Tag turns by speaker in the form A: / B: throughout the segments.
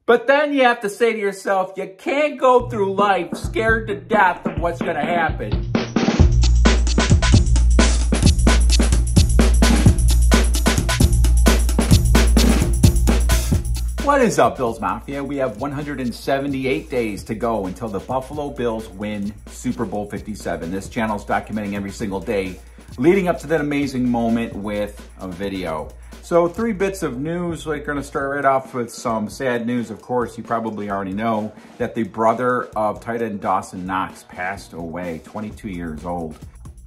A: But then you have to say to yourself, you can't go through life scared to death of what's going to happen. What is up, Bills Mafia? We have 178 days to go until the Buffalo Bills win Super Bowl 57. This channel is documenting every single day leading up to that amazing moment with a video. So 3 bits of news. We're going to start right off with some sad news. Of course, you probably already know that the brother of tight end Dawson Knox passed away, 22 years old.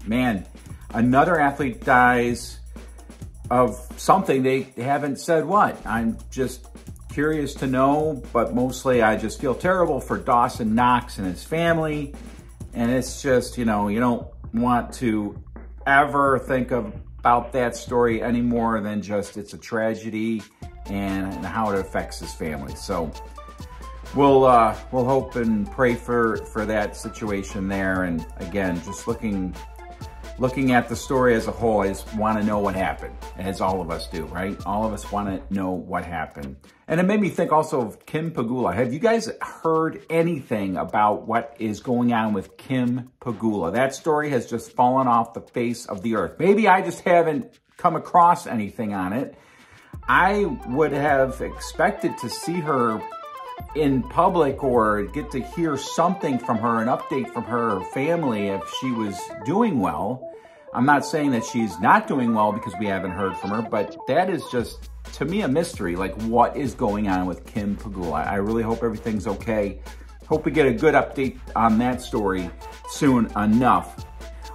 A: Man, another athlete dies of something. They haven't said what. I'm just curious to know, but mostly I just feel terrible for Dawson Knox and his family. And it's just, you know, you don't want to ever think about that story any more than just it's a tragedy and how it affects his family. So we'll hope and pray for that situation there. And again, just looking at the story as a whole, I just want to know what happened, as all of us do, right? All of us want to know what happened. And it made me think also of Kim Pegula. Have you guys heard anything about what is going on with Kim Pegula? That story has just fallen off the face of the earth. Maybe I just haven't come across anything on it. I would have expected to see her in public or get to hear something from her, an update from her family if she was doing well. I'm not saying that she's not doing well because we haven't heard from her, but that is just, to me, a mystery. Like, what is going on with Kim Pegula? I really hope everything's okay. Hope we get a good update on that story soon enough.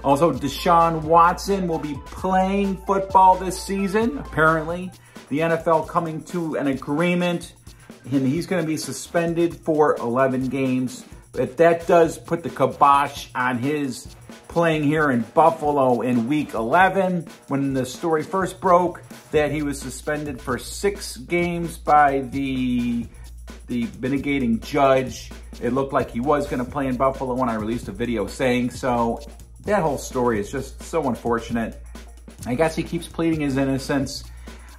A: Also, Deshaun Watson will be playing football this season. Apparently, the NFL coming to an agreement, and he's going to be suspended for 11 games. But that does put the kibosh on his playing here in Buffalo in week 11. When the story first broke that he was suspended for 6 games by the mitigating judge, it looked like he was going to play in Buffalo when I released a video saying so. That whole story is just so unfortunate. I guess he keeps pleading his innocence.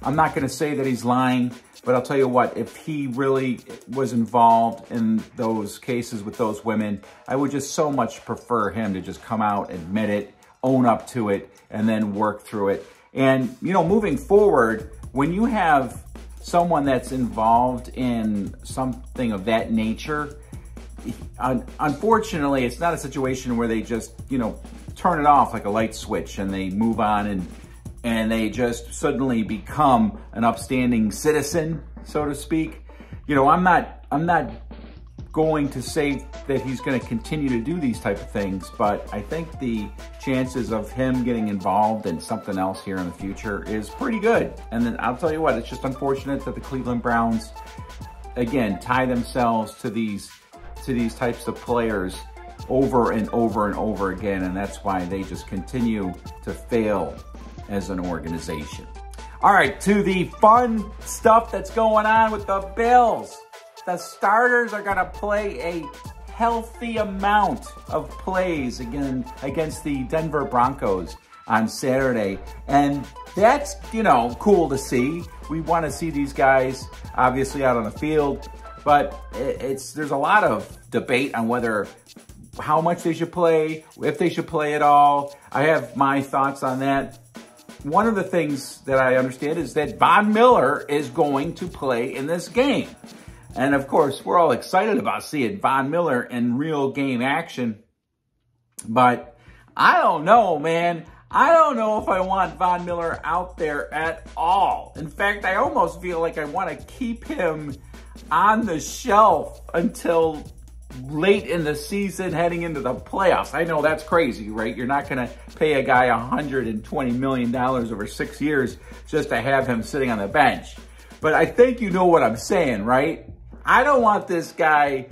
A: I'm not going to say that he's lying, but I'll tell you what, if he really was involved in those cases with those women, I would just so much prefer him to just come out, admit it, own up to it, and then work through it. And, you know, moving forward, when you have someone that's involved in something of that nature, unfortunately, it's not a situation where they just, you know, turn it off like a light switch and they move on and they just suddenly become an upstanding citizen, so to speak. You know, I'm not going to say that he's going to continue to do these type of things, but I think the chances of him getting involved in something else here in the future is pretty good. And then I'll tell you what, it's just unfortunate that the Cleveland Browns, again, tie themselves to these types of players over and over and over again, and that's why they just continue to fail as an organization. All right, to the fun stuff that's going on with the Bills. The starters are gonna play a healthy amount of plays again against the Denver Broncos on Saturday. And that's, you know, cool to see. We want to see these guys obviously out on the field, but there's a lot of debate on how much they should play, if they should play at all. I have my thoughts on that. One of the things that I understand is that Von Miller is going to play in this game. And of course, we're all excited about seeing Von Miller in real game action. But I don't know, man. I don't know if I want Von Miller out there at all. In fact, I almost feel like I want to keep him on the shelf until late in the season, heading into the playoffs. I know that's crazy, right? You're not going to pay a guy $120 million over 6 years just to have him sitting on the bench. But I think you know what I'm saying, right? I don't want this guy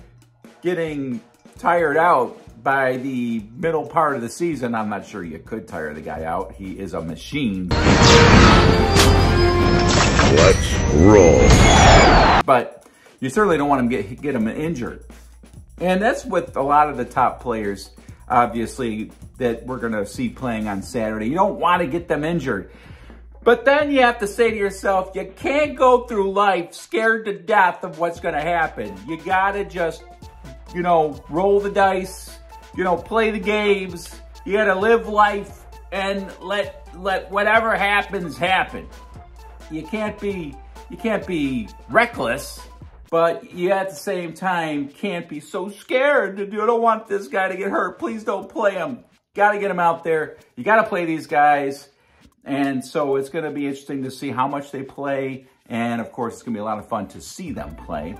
A: getting tired out by the middle part of the season. I'm not sure you could tire the guy out. He is a machine. Let's roll. But you certainly don't want him get him injured. And that's with a lot of the top players, obviously, that we're going to see playing on Saturday. You don't want to get them injured. But then you have to say to yourself, you can't go through life scared to death of what's going to happen. You got to just, roll the dice, play the games. You got to live life and let whatever happens happen. You can't be reckless, but you at the same time can't be so scared. You don't want this guy to get hurt. Please don't play him. Got to get him out there. You got to play these guys. And so it's going to be interesting to see how much they play. And of course, it's going to be a lot of fun to see them play.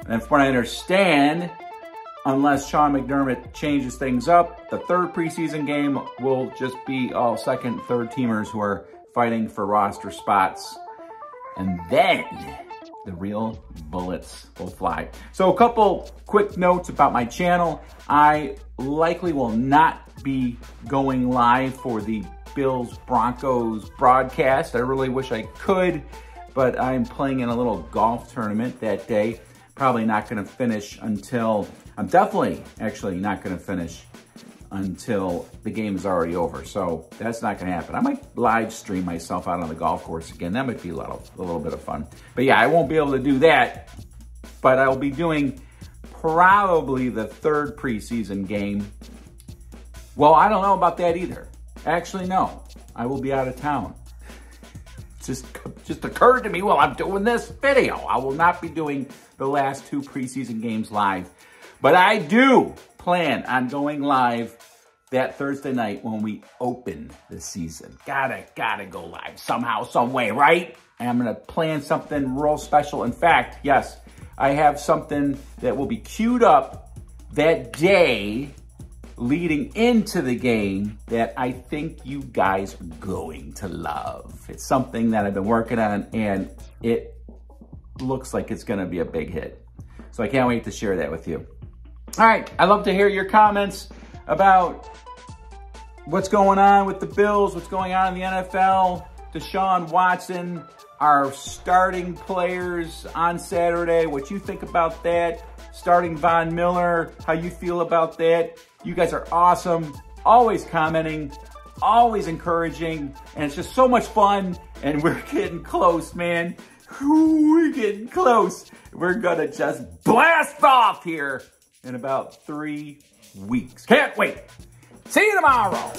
A: And from what I understand, unless Sean McDermott changes things up, the third preseason game will just be all second, third teamers who are fighting for roster spots. And then the real bullets will fly. So a couple quick notes about my channel. I likely will not be going live for the Bills-Broncos broadcast. I really wish I could, but I'm playing in a little golf tournament that day. Probably not going to finish until, I'm definitely actually not going to finish until the game is already over. So that's not going to happen. I might live stream myself out on the golf course again. That might be a little bit of fun. But yeah, I won't be able to do that, but I'll be doing probably the third preseason game. Well, I don't know about that either. Actually, no. I will be out of town. Just occurred to me while I'm doing this video. I will not be doing the last two preseason games live. But I do plan on going live that Thursday night when we open the season. Gotta go live somehow, some way, right? And I'm gonna plan something real special. In fact, yes, I have something that will be queued up that day leading into the game that I think you guys are going to love. It's something that I've been working on, and it looks like it's going to be a big hit. So I can't wait to share that with you. All right, I'd love to hear your comments about what's going on with the Bills, what's going on in the NFL, Deshaun Watson, our starting players on Saturday, what you think about that, starting Von Miller, how you feel about that. You guys are awesome, always commenting, always encouraging, and it's just so much fun, and we're getting close, man. We're getting close. We're gonna just blast off here in about 3 weeks. Can't wait. See you tomorrow.